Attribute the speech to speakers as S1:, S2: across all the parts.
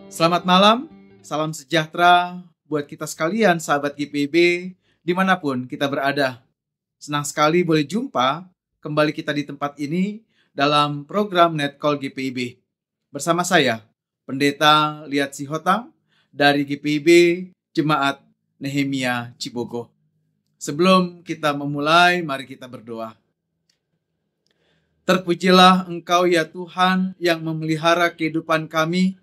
S1: Selamat malam, salam sejahtera buat kita sekalian sahabat GPIB dimanapun kita berada. Senang sekali boleh jumpa kembali kita di tempat ini dalam program Netcall GPIB. Bersama saya, Pendeta Liat Sihotang dari GPIB Jemaat Nehemia Cibogo. Sebelum kita memulai, mari kita berdoa. Terpujilah Engkau ya Tuhan yang memelihara kehidupan kami.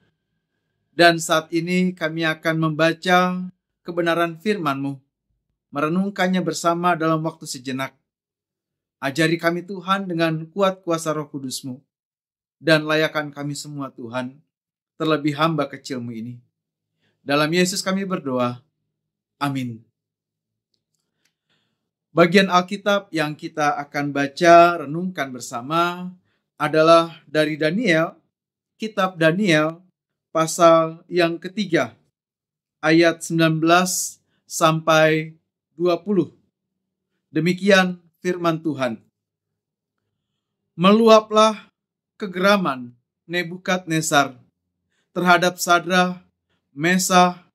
S1: Dan saat ini kami akan membaca kebenaran firman-Mu, merenungkannya bersama dalam waktu sejenak. Ajari kami Tuhan dengan kuat kuasa Roh Kudus-Mu, dan layakan kami semua Tuhan, terlebih hamba kecil-Mu ini. Dalam Yesus kami berdoa, amin. Bagian Alkitab yang kita akan baca, renungkan bersama adalah dari Daniel, kitab Daniel, pasal yang ketiga, ayat 19 sampai 20. Demikian firman Tuhan. Meluaplah kegeraman Nebukadnezar terhadap Sadrah, Mesah,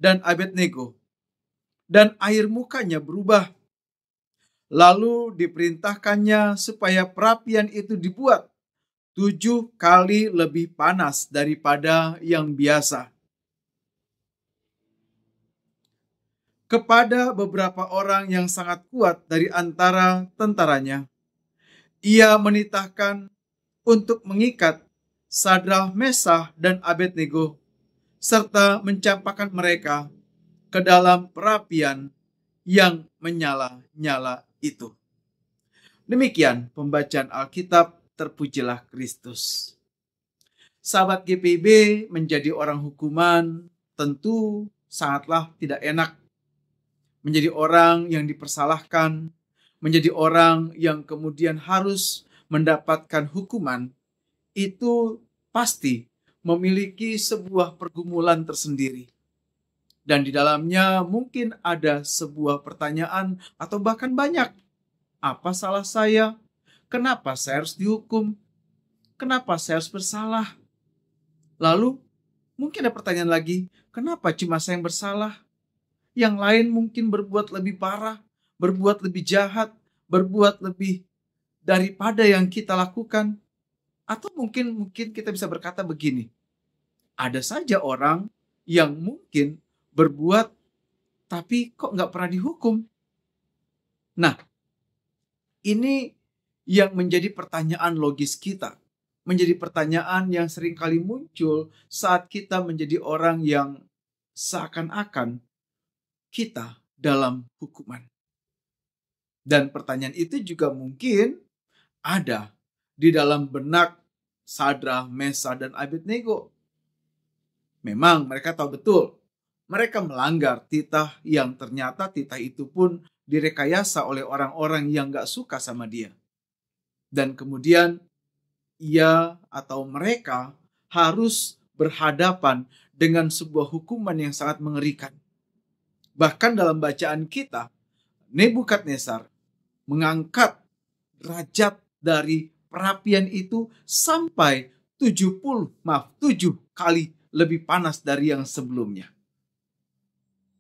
S1: dan Abednego, dan air mukanya berubah. Lalu diperintahkannya supaya perapian itu dibuat 7 kali lebih panas daripada yang biasa. Kepada beberapa orang yang sangat kuat dari antara tentaranya, ia menitahkan untuk mengikat Sadrah, Mesah, dan Abednego, serta mencampakkan mereka ke dalam perapian yang menyala-nyala itu. Demikian pembacaan Alkitab. Terpujilah Kristus. Sahabat GPIB, menjadi orang hukuman tentu sangatlah tidak enak. Menjadi orang yang dipersalahkan, menjadi orang yang kemudian harus mendapatkan hukuman, itu pasti memiliki sebuah pergumulan tersendiri. Dan di dalamnya mungkin ada sebuah pertanyaan atau bahkan banyak. Apa salah saya? Kenapa saya harus dihukum? Kenapa saya harus bersalah? Lalu mungkin ada pertanyaan lagi, kenapa cuma saya yang bersalah? Yang lain mungkin berbuat lebih parah, berbuat lebih jahat, berbuat lebih daripada yang kita lakukan. Atau mungkin kita bisa berkata begini, ada saja orang yang mungkin berbuat tapi kok nggak pernah dihukum. Nah, ini yang menjadi pertanyaan logis kita, menjadi pertanyaan yang sering kali muncul saat kita menjadi orang yang seakan-akan kita dalam hukuman. Dan pertanyaan itu juga mungkin ada di dalam benak Sadrah, Mesah, dan Abednego. Memang mereka tahu betul, mereka melanggar titah yang ternyata titah itu pun direkayasa oleh orang-orang yang gak suka sama dia. Dan kemudian ia atau mereka harus berhadapan dengan sebuah hukuman yang sangat mengerikan. Bahkan dalam bacaan kita, Nebukadnezar mengangkat derajat dari perapian itu sampai 7 kali lebih panas dari yang sebelumnya.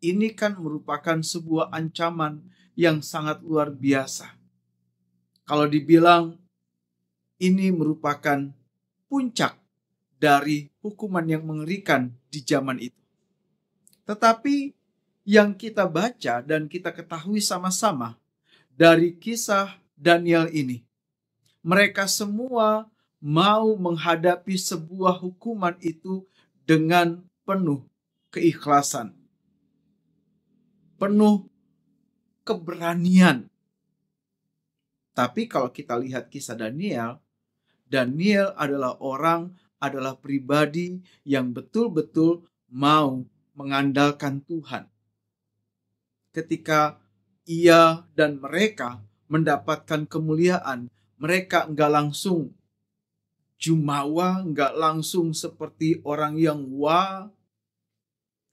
S1: Ini kan merupakan sebuah ancaman yang sangat luar biasa. Kalau dibilang ini merupakan puncak dari hukuman yang mengerikan di zaman itu. Tetapi yang kita baca dan kita ketahui sama-sama dari kisah Daniel ini, mereka semua mau menghadapi sebuah hukuman itu dengan penuh keikhlasan, penuh keberanian. Tapi kalau kita lihat kisah Daniel adalah pribadi yang betul-betul mau mengandalkan Tuhan. Ketika ia dan mereka mendapatkan kemuliaan, mereka enggak langsung jumawa, enggak langsung seperti orang yang wah,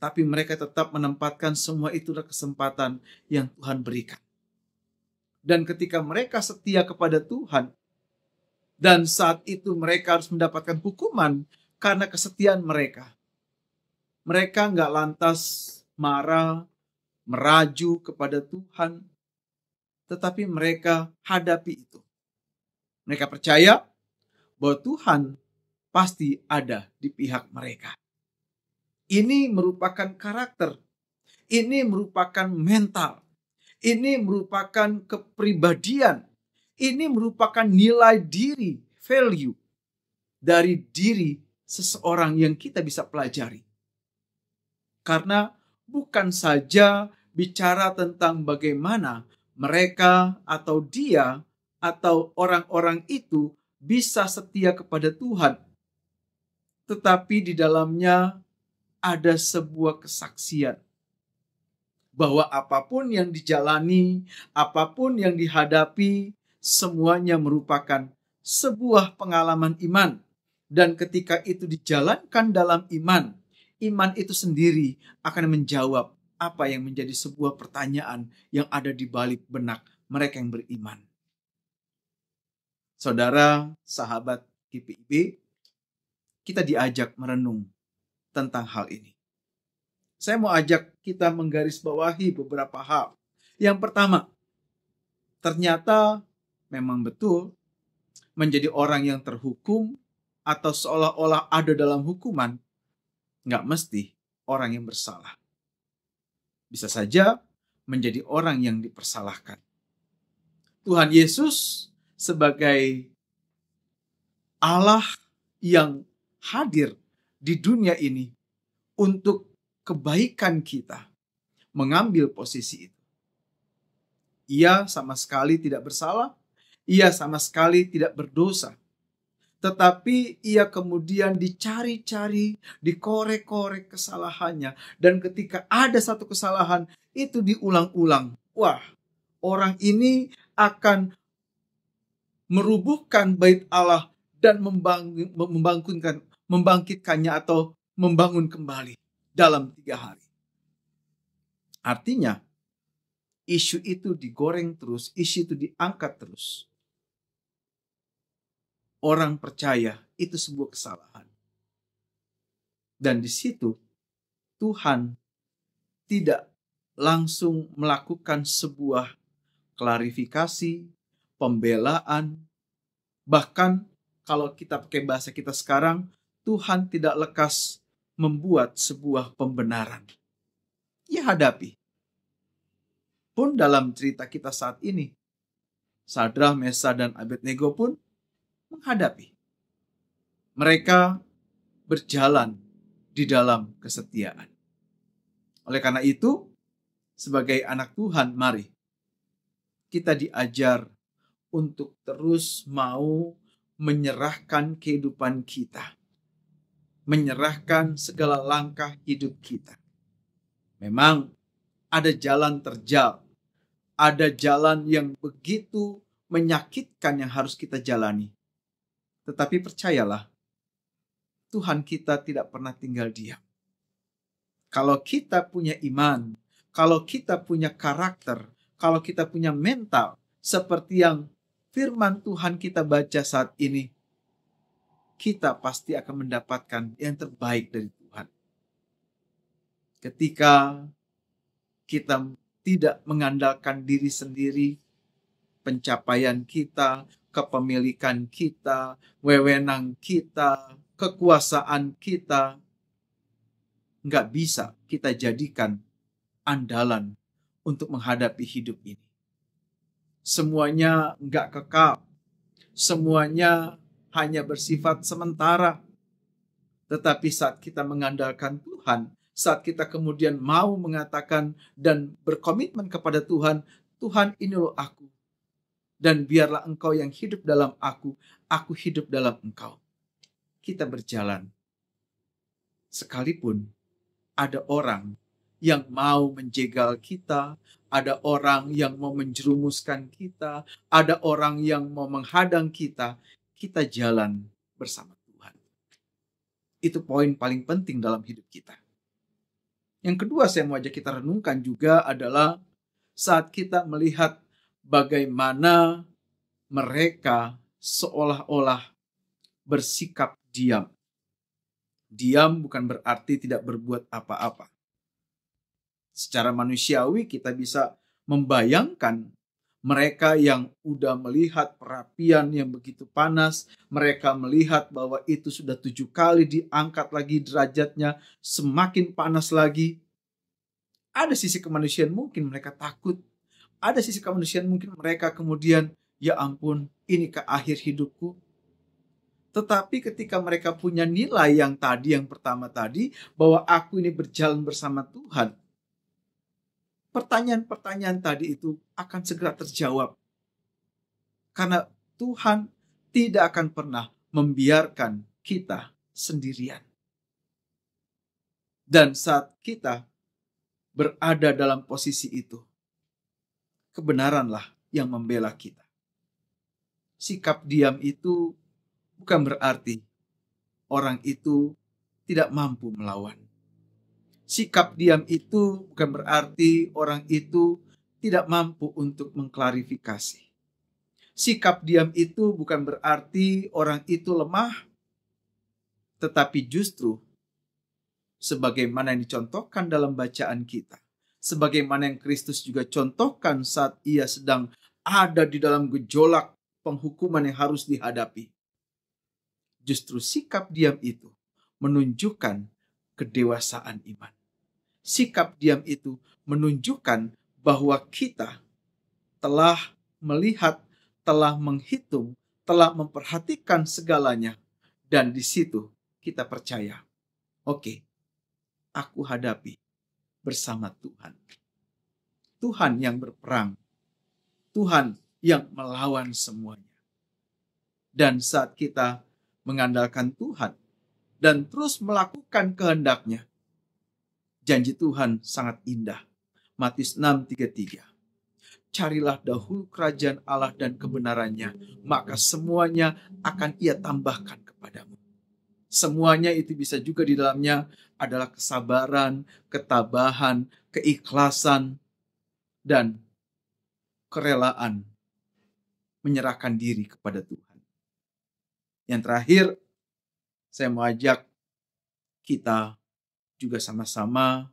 S1: tapi mereka tetap menempatkan semua itu adalah kesempatan yang Tuhan berikan. Dan ketika mereka setia kepada Tuhan, dan saat itu mereka harus mendapatkan hukuman karena kesetiaan mereka, Mereka nggak lantas marah, meraju kepada Tuhan, tetapi mereka hadapi itu. Mereka percaya bahwa Tuhan pasti ada di pihak mereka. Ini merupakan karakter, ini merupakan mental, ini merupakan kepribadian, ini merupakan nilai diri, value dari diri seseorang yang kita bisa pelajari. Karena bukan saja bicara tentang bagaimana mereka atau dia atau orang-orang itu bisa setia kepada Tuhan, tetapi di dalamnya ada sebuah kesaksian bahwa apapun yang dijalani, apapun yang dihadapi, semuanya merupakan sebuah pengalaman iman. Dan ketika itu dijalankan dalam iman, iman itu sendiri akan menjawab apa yang menjadi sebuah pertanyaan yang ada di balik benak mereka yang beriman. Saudara, sahabat GPIB, kita diajak merenung tentang hal ini. Saya mau ajak kita menggarisbawahi beberapa hal. Yang pertama, ternyata memang betul menjadi orang yang terhukum atau seolah-olah ada dalam hukuman, nggak mesti orang yang bersalah. Bisa saja menjadi orang yang dipersalahkan. Tuhan Yesus sebagai Allah yang hadir di dunia ini untuk kebaikan kita, mengambil posisi itu. Ia sama sekali tidak bersalah, ia sama sekali tidak berdosa. Tetapi ia kemudian dicari-cari, dikorek-korek kesalahannya. Dan ketika ada satu kesalahan, itu diulang-ulang. Wah, orang ini akan merubuhkan bait Allah dan membangkitkannya atau membangun kembali dalam 3 hari. Artinya, isu itu digoreng terus, isu itu diangkat terus. Orang percaya itu sebuah kesalahan. Dan di situ Tuhan tidak langsung melakukan sebuah klarifikasi, pembelaan. Bahkan kalau kita pakai bahasa kita sekarang, Tuhan tidak lekas membuat sebuah pembenaran. Ia hadapi. Pun dalam cerita kita saat ini, Sadrah, Mesah, dan Abednego pun menghadapi. Mereka berjalan di dalam kesetiaan. Oleh karena itu, sebagai anak Tuhan, mari kita diajar untuk terus mau menyerahkan kehidupan kita, menyerahkan segala langkah hidup kita. Memang ada jalan terjal, ada jalan yang begitu menyakitkan yang harus kita jalani. Tetapi percayalah, Tuhan kita tidak pernah tinggal diam. Kalau kita punya iman, kalau kita punya karakter, kalau kita punya mental, seperti yang firman Tuhan kita baca saat ini, kita pasti akan mendapatkan yang terbaik dari Tuhan. Ketika kita tidak mengandalkan diri sendiri, pencapaian kita, kepemilikan kita, wewenang kita, kekuasaan kita, nggak bisa kita jadikan andalan untuk menghadapi hidup ini. Semuanya nggak kekal, semuanya hanya bersifat sementara. Tetapi saat kita mengandalkan Tuhan, saat kita kemudian mau mengatakan dan berkomitmen kepada Tuhan, Tuhan ini loh aku. Dan biarlah engkau yang hidup dalam aku hidup dalam engkau. Kita berjalan. Sekalipun ada orang yang mau menjegal kita, ada orang yang mau menjerumuskan kita, ada orang yang mau menghadang kita, kita jalan bersama Tuhan. Itu poin paling penting dalam hidup kita. Yang kedua saya mau ajak kita renungkan juga adalah saat kita melihat bagaimana mereka seolah-olah bersikap diam. Diam bukan berarti tidak berbuat apa-apa. Secara manusiawi kita bisa membayangkan mereka yang udah melihat perapian yang begitu panas, mereka melihat bahwa itu sudah 7 kali diangkat lagi derajatnya, semakin panas lagi. Ada sisi kemanusiaan mungkin mereka takut, ada sisi kemanusiaan mungkin mereka kemudian, ya ampun, ini ke akhir hidupku. Tetapi ketika mereka punya nilai yang pertama tadi, bahwa aku ini berjalan bersama Tuhan, pertanyaan-pertanyaan tadi itu akan segera terjawab. Karena Tuhan tidak akan pernah membiarkan kita sendirian. Dan saat kita berada dalam posisi itu, kebenaranlah yang membela kita. Sikap diam itu bukan berarti orang itu tidak mampu melawan. Sikap diam itu bukan berarti orang itu tidak mampu untuk mengklarifikasi. Sikap diam itu bukan berarti orang itu lemah, tetapi justru sebagaimana yang dicontohkan dalam bacaan kita, sebagaimana yang Kristus juga contohkan saat ia sedang ada di dalam gejolak penghukuman yang harus dihadapi. Justru sikap diam itu menunjukkan kedewasaan iman. Sikap diam itu menunjukkan bahwa kita telah melihat, telah menghitung, telah memperhatikan segalanya. Dan di situ kita percaya, oke, aku hadapi bersama Tuhan. Tuhan yang berperang. Tuhan yang melawan semuanya. Dan saat kita mengandalkan Tuhan dan terus melakukan kehendak-Nya, janji Tuhan sangat indah. Matius 6:33. Carilah dahulu kerajaan Allah dan kebenarannya, maka semuanya akan Ia tambahkan kepadamu. Semuanya itu bisa juga di dalamnya adalah kesabaran, ketabahan, keikhlasan, dan kerelaan menyerahkan diri kepada Tuhan. Yang terakhir, saya mau ajak kita juga sama-sama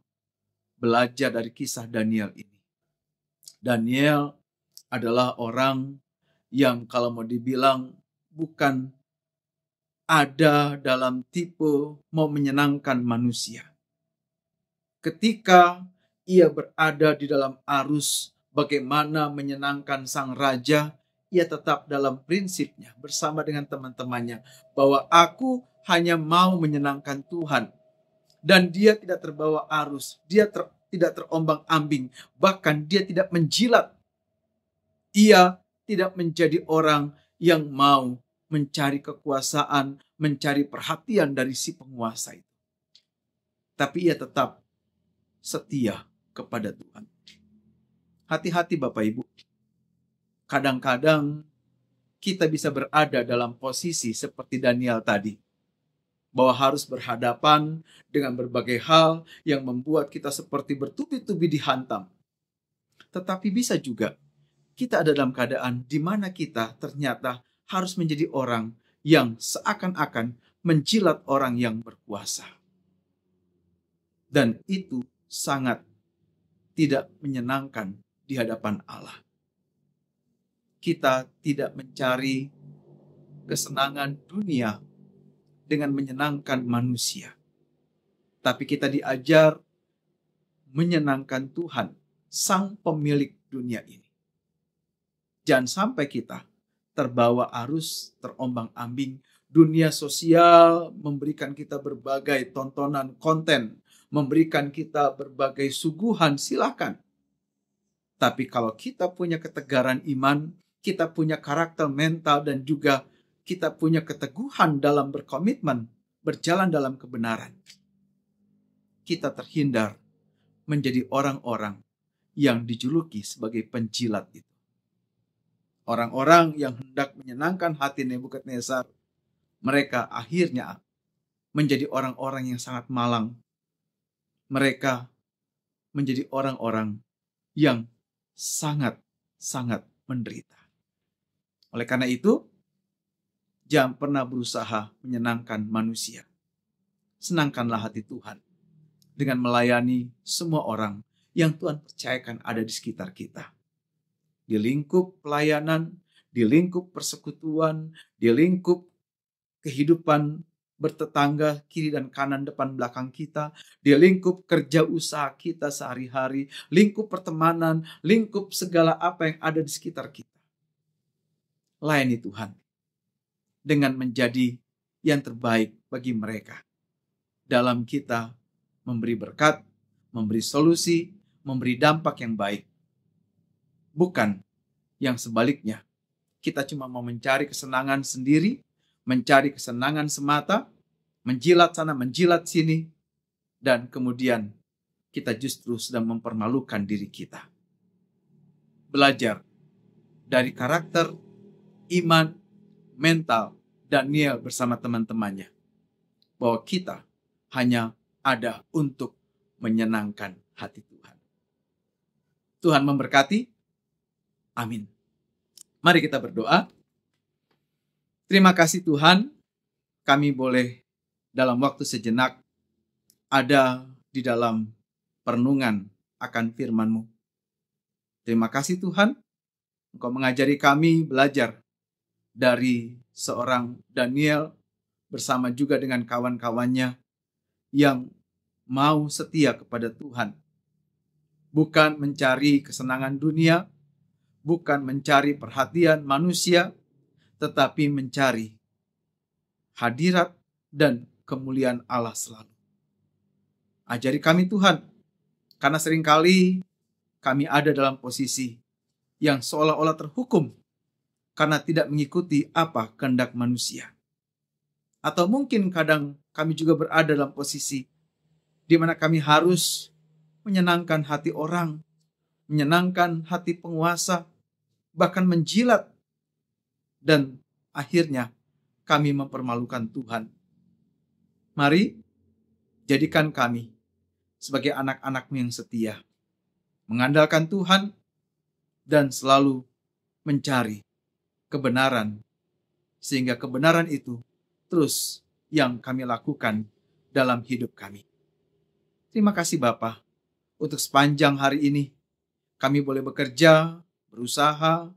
S1: belajar dari kisah Daniel ini. Daniel adalah orang yang kalau mau dibilang bukan ada dalam tipe mau menyenangkan manusia. Ketika ia berada di dalam arus bagaimana menyenangkan sang raja, ia tetap dalam prinsipnya bersama dengan teman-temannya bahwa aku hanya mau menyenangkan Tuhan. Dan dia tidak terbawa arus, dia tidak terombang-ambing, bahkan dia tidak menjilat. Ia tidak menjadi orang yang mau mencari kekuasaan, mencari perhatian dari si penguasa itu. Tapi ia tetap setia kepada Tuhan. Hati-hati Bapak Ibu. Kadang-kadang kita bisa berada dalam posisi seperti Daniel tadi, bahwa harus berhadapan dengan berbagai hal yang membuat kita seperti bertubi-tubi dihantam. Tetapi bisa juga kita ada dalam keadaan di mana kita ternyata harus menjadi orang yang seakan-akan menjilat orang yang berkuasa. Dan itu sangat tidak menyenangkan di hadapan Allah. Kita tidak mencari kesenangan dunia dengan menyenangkan manusia. Tapi kita diajar menyenangkan Tuhan, sang pemilik dunia ini. Jangan sampai kita terbawa arus, terombang-ambing. Dunia sosial memberikan kita berbagai tontonan konten, memberikan kita berbagai suguhan, silakan. Tapi kalau kita punya ketegaran iman, kita punya karakter mental dan juga kita punya keteguhan dalam berkomitmen, berjalan dalam kebenaran, kita terhindar menjadi orang-orang yang dijuluki sebagai penjilat itu. Orang-orang yang hendak menyenangkan hati Nebukadnezar, mereka akhirnya menjadi orang-orang yang sangat malang. Mereka menjadi orang-orang yang sangat-sangat menderita. Oleh karena itu, jangan pernah berusaha menyenangkan manusia. senangkanlah hati Tuhan dengan melayani semua orang yang Tuhan percayakan ada di sekitar kita. Di lingkup pelayanan, di lingkup persekutuan, di lingkup kehidupan bertetangga kiri dan kanan, depan belakang kita, di lingkup kerja usaha kita sehari-hari, lingkup pertemanan, lingkup segala apa yang ada di sekitar kita. Layani Tuhan dengan menjadi yang terbaik bagi mereka. Dalam kita memberi berkat, memberi solusi, memberi dampak yang baik. Bukan yang sebaliknya. Kita cuma mau mencari kesenangan sendiri, mencari kesenangan semata, menjilat sana, menjilat sini, dan kemudian kita justru sedang mempermalukan diri kita. Belajar dari karakter, iman, mental Daniel bersama teman-temannya, bahwa kita hanya ada untuk menyenangkan hati Tuhan. Tuhan memberkati. Amin. Mari kita berdoa. Terima kasih Tuhan, kami boleh dalam waktu sejenak ada di dalam perenungan akan firman-Mu. Terima kasih Tuhan, Engkau mengajari kami belajar dari seorang Daniel bersama juga dengan kawan-kawannya yang mau setia kepada Tuhan. Bukan mencari kesenangan dunia, bukan mencari perhatian manusia, tetapi mencari hadirat dan kemuliaan Allah selalu. Ajari kami Tuhan, karena seringkali kami ada dalam posisi yang seolah-olah terhukum karena tidak mengikuti apa kehendak manusia. Atau mungkin kadang kami juga berada dalam posisi di mana kami harus menyenangkan hati orang, menyenangkan hati penguasa, bahkan menjilat. Dan akhirnya kami mempermalukan Tuhan. Mari jadikan kami sebagai anak-anak-Mu yang setia, mengandalkan Tuhan dan selalu mencari kebenaran, sehingga kebenaran itu terus yang kami lakukan dalam hidup kami. Terima kasih Bapa, untuk sepanjang hari ini kami boleh bekerja, berusaha,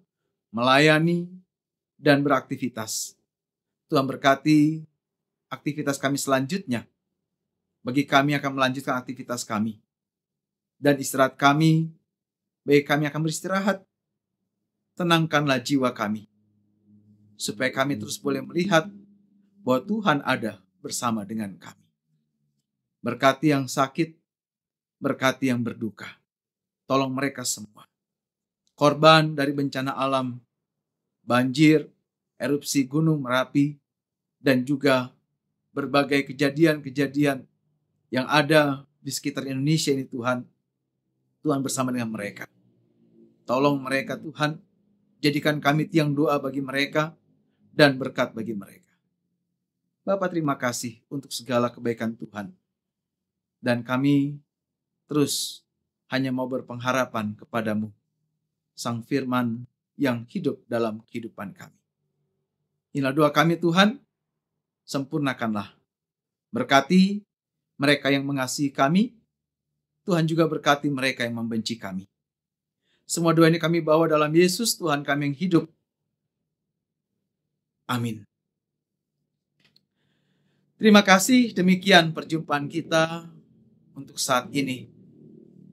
S1: melayani, dan beraktivitas. Tuhan berkati aktivitas kami selanjutnya. Bagi kami akan melanjutkan aktivitas kami. Dan istirahat kami, bagi kami akan beristirahat. Tenangkanlah jiwa kami, supaya kami terus boleh melihat bahwa Tuhan ada bersama dengan kami. Berkati yang sakit, berkati yang berduka. Tolong mereka semua. Korban dari bencana alam, banjir, erupsi Gunung Merapi, dan juga berbagai kejadian-kejadian yang ada di sekitar Indonesia ini Tuhan. Tuhan bersama dengan mereka. Tolong mereka Tuhan, jadikan kami tiang doa bagi mereka dan berkat bagi mereka. Bapa terima kasih untuk segala kebaikan Tuhan. Dan kami terus hanya mau berpengharapan kepadamu, Sang Firman yang hidup dalam kehidupan kami. Inilah doa kami Tuhan, sempurnakanlah. Berkati mereka yang mengasihi kami, Tuhan juga berkati mereka yang membenci kami. Semua doa ini kami bawa dalam Yesus, Tuhan kami yang hidup. Amin. Terima kasih, demikian perjumpaan kita untuk saat ini.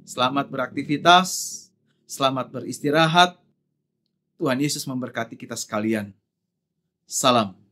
S1: Selamat beraktivitas, selamat beristirahat. Tuhan Yesus memberkati kita sekalian. Salam.